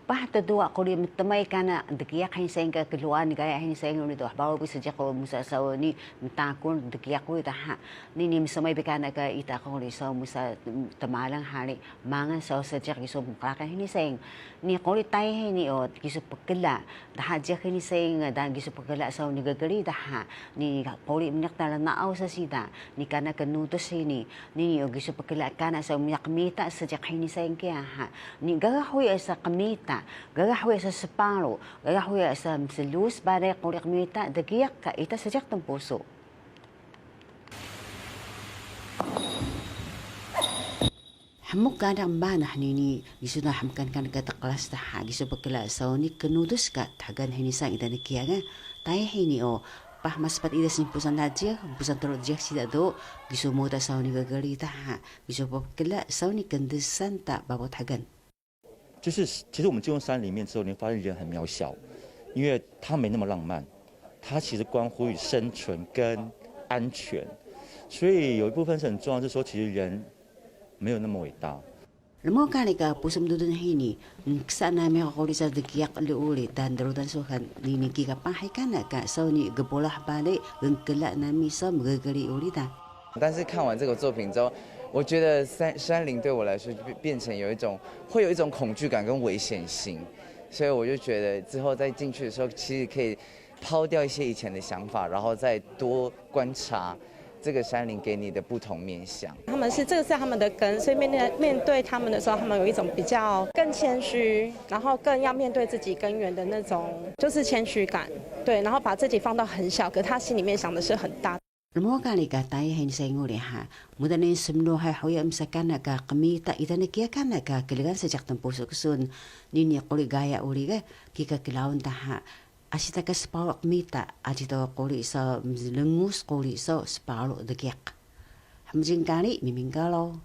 Pahta dua ko rin tamay ka na dakiyak hinsayang ka keluar gaya hinsayang nito baru bisa jako musa saw ni takun dakiyak ko ita ni misamay bekana ka ita ko rin saw musa tamalang hari mangan saw sa jak giso muklaka hinisayang ni ko rin tayo hiniot giso pagkala daha jak hinisayang dan giso pagkala saw ni gagari daha ni ko rin minakta naaw sa sida ni kana kanutos ni giso pagkala kana saw minakmita sa jak hinisayang kaya ni gagahoy sa kamita gagahoy sa separo, gagahoy sa luz, bare kurik mita, dagiyak ka, ita sajak ng puso. Hamuk ka ng banah ni giso na hamkan ka nagataklas na ha, giso pagkala sa ni kanudos ka, tagan hinisang ita na kaya nga, tayo hini o, mas pat ida sin pusan nadya, pusan turut jak sida do, giso mo ta sa ni gagarita ha, giso pagkala sa ni kandesan ta babot hagan. 就是其实我们进入山里面之后，你发现人很渺小，因为它没那么浪漫，它其实关乎于生存跟安全，所以有一部分是很重要，就是说其实人没有那么伟大。Lamo kali ka pusam dudun hini, sana may ako sa dakiyak luuli dan darudan suhan liniki ka pahay ka na ka so ni gabolah balik gengkela na misa magagali uli ta. 但是看完这个作品之后，我觉得山林对我来说变成会有一种恐惧感跟危险性，所以我就觉得之后再进去的时候，其实可以抛掉一些以前的想法，然后再多观察这个山林给你的不同面向。这个是他们的根，所以面对他们的时候，他们有一种比较更谦虚，然后更要面对自己根源的那种就是谦虚感，对，然后把自己放到很小，可他心里面想的是很大。 Lamo kali ka tayo hin sa inguli ha. Muda na yung sumlo hay huyam sa kana ka kamita ita na kia kana ka kiligan sa jak ng puso kusun ninya kuli gaya uli ka kika kilawan ta ha. Asita ka sparo kamita ajito kuli sa lengus kuli sa sparo dagiak. Hamjing kali mimingkalo.